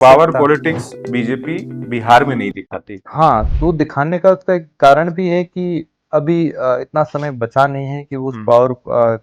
Power politics BJP Bihar में नहीं दिखाती। हाँ, तो दिखाने का उसका एक कारण भी है कि अभी इतना समय बचा नहीं है कि वो उस पावर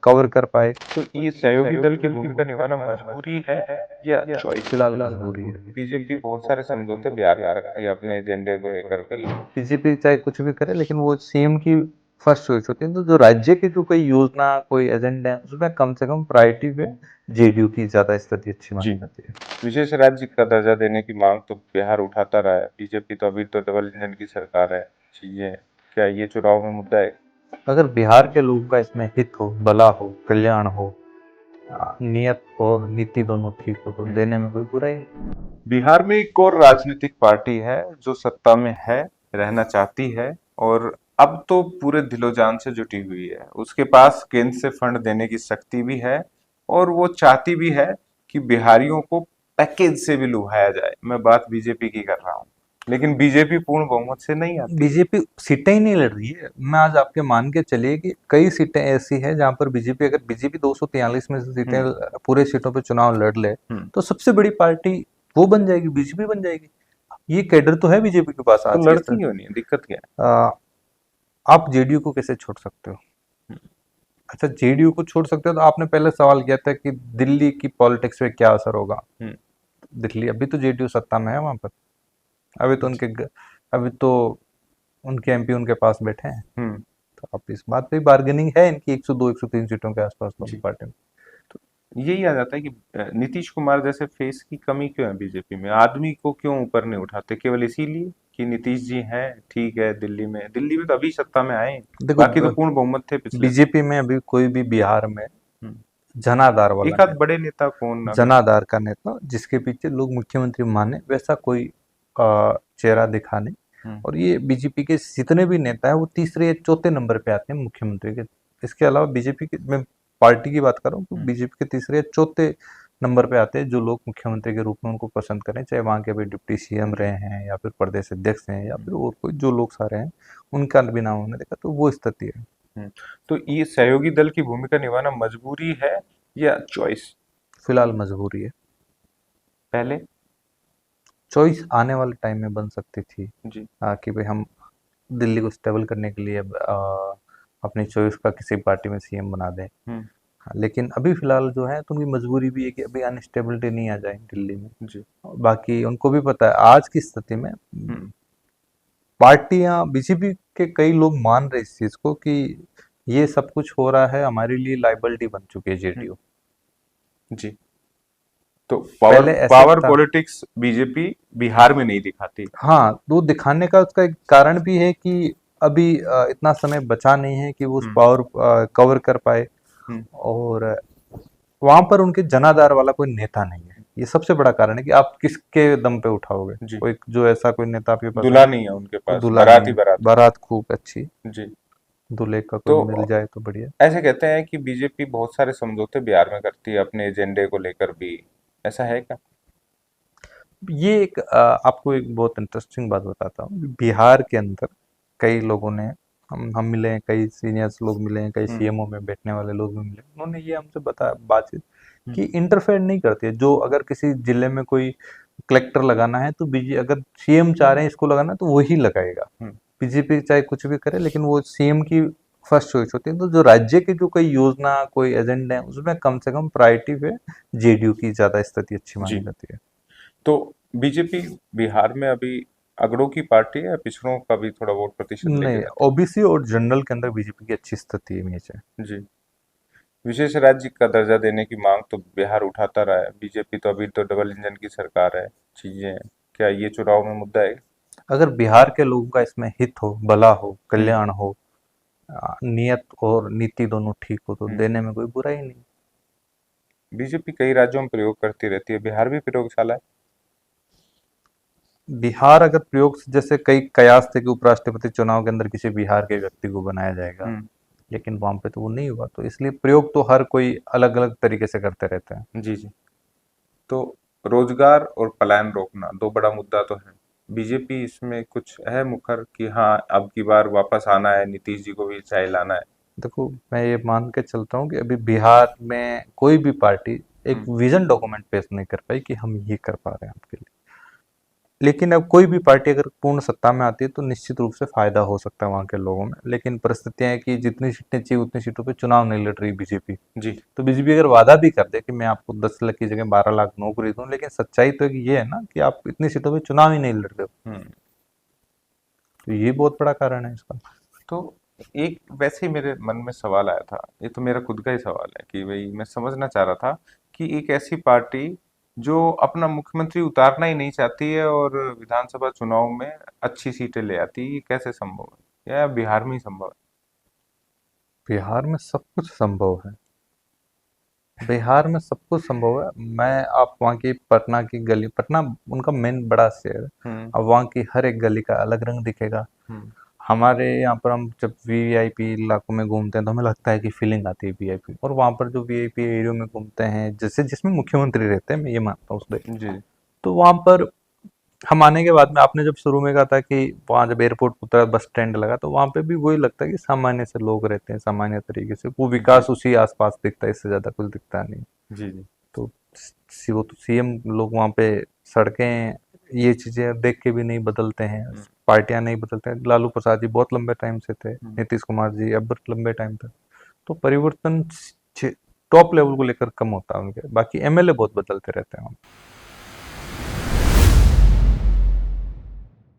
कवर कर पाए। तो ये सहयोगी दल की भूमिका निभाना मजबूरी है या चॉइस? फिलहाल मजबूरी है। बीजेपी बहुत सारे समझौते बिहार में करती है अपने एजेंडे को लेकर के। बीजेपी चाहे कुछ भी करे, लेकिन वो सीएम की फर्स्ट चॉइस होती है। तो जो राज्य की जो कोई योजना, कोई एजेंडा है, उसमें कम से कम प्रायोरिटी पे जेडीयू की ज्यादा स्थिति अच्छी जी, मानी जाती है। विशेष राज्य का दर्जा देने की मांग तो बिहार उठाता रहा है। बीजेपी तो अभी तो डबल इंजन की सरकार है। चीजें क्या ये चुनाव में मुद्दा है? अगर बिहार के लोगों का इसमें हित हो, भला हो, कल्याण हो, नियत और नीति दोनों ठीक हो, तो देने में कोई बुराई नहीं। बिहार में एक और राजनीतिक पार्टी है जो सत्ता में है, रहना चाहती है और अब तो पूरे दिलोजान से जुटी हुई है। उसके पास केंद्र से फंड देने की शक्ति भी है और वो चाहती भी है कि बिहारियों को पैकेज से भी लुभाया जाए। मैं बात बीजेपी की कर रहा हूँ, लेकिन बीजेपी पूर्ण बहुमत से नहीं आती। बीजेपी सीटें ही नहीं लड़ रही है। मैं आज आपके मान के चलिए कि कई सीटें ऐसी है जहां पर बीजेपी, अगर बीजेपी 243 में से सीटें पूरे सीटों पे चुनाव लड़ ले, तो सबसे बड़ी पार्टी वो बन जाएगी, बीजेपी बन जाएगी। ये कैडर तो है बीजेपी के पास तो आज के लड़ती समय। क्यों नहीं है? दिक्कत क्या है? आप जेडीयू को कैसे छोड़ सकते हो? अच्छा, जेडीयू को छोड़ सकते हो तो आपने पहले सवाल किया था कि दिल्ली की पॉलिटिक्स पे क्या असर होगा। दिल्ली, अभी तो जेडीयू सत्ता में है वहां पर। अभी तो अभी तो उनके एमपी उनके पास बैठे हैं। तो अब इस बात पे बार्गेनिंग है इनकी 102 103 सीटों के आसपास दोनों पार्टी में। यही आ जाता है कि नीतीश कुमार जैसे फेस की कमी क्यों है बीजेपी में? आदमी को क्यों ऊपर नहीं उठाते? केवल इसीलिए कि नीतीश जी हैं, ठीक है। दिल्ली में तो अभी सत्ता में आए, देखो, बाकी तो पूर्ण बहुमत थे पिछले साल। बीजेपी में अभी कोई भी बिहार में जनाधार वाला एक आध नेता, बड़े नेता कौन अगर? जनाधार का नेता जिसके पीछे लोग मुख्यमंत्री माने, वैसा कोई चेहरा दिखा नहीं। और ये बीजेपी के जितने भी नेता है वो तीसरे या चौथे नंबर पे आते हैं मुख्यमंत्री के। इसके अलावा बीजेपी की, मैं पार्टी की बात कर रहा हूँ, तो बीजेपी के तीसरे या चौथे नंबर पे आते हैं जो लोग मुख्यमंत्री के रूप में उनको पसंद करें, चाहे वहाँ के भी डिप्टी सीएम रहे हैं या फिर प्रदेश अध्यक्ष हैं या फिर और कोई जो लोग सारे हैं, उनका भी नाम हमने देखा। तो वो स्थिति है। तो ये सहयोगी दल की भूमिका निभाना मजबूरी है या चॉइस? फिलहाल मजबूरी है। पहले चॉइस आने वाले टाइम में बन सकती थी जी कि भाई हम दिल्ली को स्टेबल करने के लिए अपनी चॉइस का किसी पार्टी में सीएम बना दें। हाँ, लेकिन अभी फिलहाल जो है तो उनकी मजबूरी भी है कि अभी अनस्टेबिलिटी नहीं आ जाए दिल्ली में। जी बाकी उनको भी पता है आज की स्थिति में पार्टियां, बीजेपी के कई लोग मान रहे इस चीज को कि ये सब कुछ हो रहा है हमारे लिए लाइबिलिटी बन चुकी है जेडीयू। जी। तो पहले ऐसा पावर था। पॉलिटिक्स बीजेपी बिहार में नहीं दिखाती। हाँ, तो दिखाने का उसका एक कारण भी है कि अभी इतना समय बचा नहीं है कि वो उस पावर कवर कर पाए। और वहां पर उनके जनाधार वाला कोई नेता नहीं है। ये सबसे बड़ा कारण है कि आप किसके दम पे उठाओगे। कोई जो ऐसा कोई नेता आपके पास दूल्हा नहीं है उनके पास, दूल्हा नहीं बारात ही है, बारात है। बारात खूब अच्छी, जी। दूल्हे का कोई तो मिल जाए तो बढ़िया। ऐसे कहते हैं कि बीजेपी बहुत सारे समझौते बिहार में करती है अपने एजेंडे को लेकर भी। ऐसा है क्या? ये एक आपको एक बहुत इंटरेस्टिंग बात बताता हूँ। बिहार के अंदर कई लोगों ने, हम मिले हैं, कई सीनियर्स लोग मिले हैं, कई सीएमओ में बैठने वाले लोग भी मिले, उन्होंने ये हमसे बताया बातचीत कि इंटरफेयर नहीं करती है। जो अगर किसी जिले में कोई कलेक्टर लगाना है तो बीजे, अगर सीएम चाह रहे हैं इसको लगाना तो वही लगाएगा। बीजेपी चाहे कुछ भी करे, लेकिन वो सीएम की फर्स्ट चॉइस होती है। तो जो राज्य की जो कोई योजना, कोई एजेंडा है, उसमें कम से कम प्रायोरिटी पे जेडीयू की ज्यादा स्थिति अच्छी मानी जाती है। तो बीजेपी बिहार में अभी अगड़ों की पार्टी है या पिछड़ों का भी थोड़ा वोट प्रतिशत लेके नहीं, जाती ओबीसी और जनरल के अंदर बीजेपी की अच्छी स्थिति इमेज है। है? जी। विशेष राज्य का दर्जा देने की मांग तो बिहार उठाता रहा है। बीजेपी तो अभी तो डबल इंजन की सरकार है। चीजें क्या ये चुनाव में मुद्दा है? अगर बिहार के लोगों का इसमें हित हो, भला हो, कल्याण हो, नियत और नीति दोनों ठीक हो, तो देने में कोई बुराई नहीं। बीजेपी कई राज्यों में प्रयोग करती रहती है, बिहार भी प्रयोगशाला है। बिहार अगर प्रयोग, जैसे कई कयास थे कि उपराष्ट्रपति चुनाव के अंदर किसी बिहार के व्यक्ति को बनाया जाएगा, लेकिन वहां पे तो वो नहीं हुआ। तो इसलिए प्रयोग तो हर कोई अलग अलग तरीके से करते रहते हैं। जी जी। तो रोजगार और पलायन रोकना दो बड़ा मुद्दा तो है। बीजेपी इसमें कुछ है मुखर कि हाँ अब की बार वापस आना है, नीतीश जी को भी चाय लाना है? देखो, मैं ये मान के चलता हूँ कि अभी बिहार में कोई भी पार्टी एक विजन डॉक्यूमेंट पेश नहीं कर पाई कि हम ये कर पा रहे हैं आपके लिए। लेकिन अब कोई भी पार्टी अगर पूर्ण सत्ता में आती है तो निश्चित रूप से फायदा हो सकता है वहां के लोगों में, लेकिन परिस्थितियां है कि जितनी सीटें चाहिए उतनी सीटों पे चुनाव नहीं लड़ रही बीजेपी। जी। तो बीजेपी अगर वादा भी कर दे कि मैं आपको 10 लाख की जगह 12 लाख नौकरी दूं, लेकिन सच्चाई तो ये है ना कि आप इतनी सीटों पे चुनाव ही नहीं लड़ रहे हो। हम्म। तो ये बहुत बड़ा कारण है इसका। तो एक वैसे ही मेरे मन में सवाल आया था, ये तो मेरा खुद का ही सवाल है कि भाई मैं समझना चाह रहा था कि एक ऐसी पार्टी जो अपना मुख्यमंत्री उतारना ही नहीं चाहती है और विधानसभा चुनाव में अच्छी सीटें ले आती है, ये कैसे संभव है, या बिहार में ही संभव बिहार में सब कुछ संभव है। बिहार में सब कुछ संभव है। मैं आप वहाँ की पटना की गली, पटना उनका मेन बड़ा शहर है। है? अब वहाँ की हर एक गली का अलग रंग दिखेगा। हम्म। हमारे यहाँ पर हम जब वीआईपी इलाकों में घूमते हैं तो हमें लगता है कि फीलिंग आती है वीआईपी, और वहाँ पर जो वीआईपी एरिया में घूमते हैं, जैसे जिसमें मुख्यमंत्री रहते हैं, मैं ये मानता हूँ उस। जी। तो वहाँ पर हम आने के बाद में, आपने जब शुरू में कहा था कि वहाँ जब एयरपोर्ट उतरा बस स्टैंड लगा, तो वहाँ पे भी वही लगता है कि सामान्य से लोग रहते हैं, सामान्य तरीके से वो जी। विकास उसी आसपास दिखता है, इससे ज्यादा कुछ दिखता नहीं। जी। जी। तो वो तो सीएम लोग वहाँ पे, सड़कें, ये चीजें देख के भी नहीं बदलते हैं। हम्म। पार्टियां नहीं बदलते हैं। लालू प्रसाद जी बहुत लंबे टाइम से थे, हम्म। नीतीश कुमार जी अब लंबे टाइम तक। तो परिवर्तन टॉप लेवल को लेकर कम होता है उनके, बाकी एमएलए बहुत बदलते रहते हैं।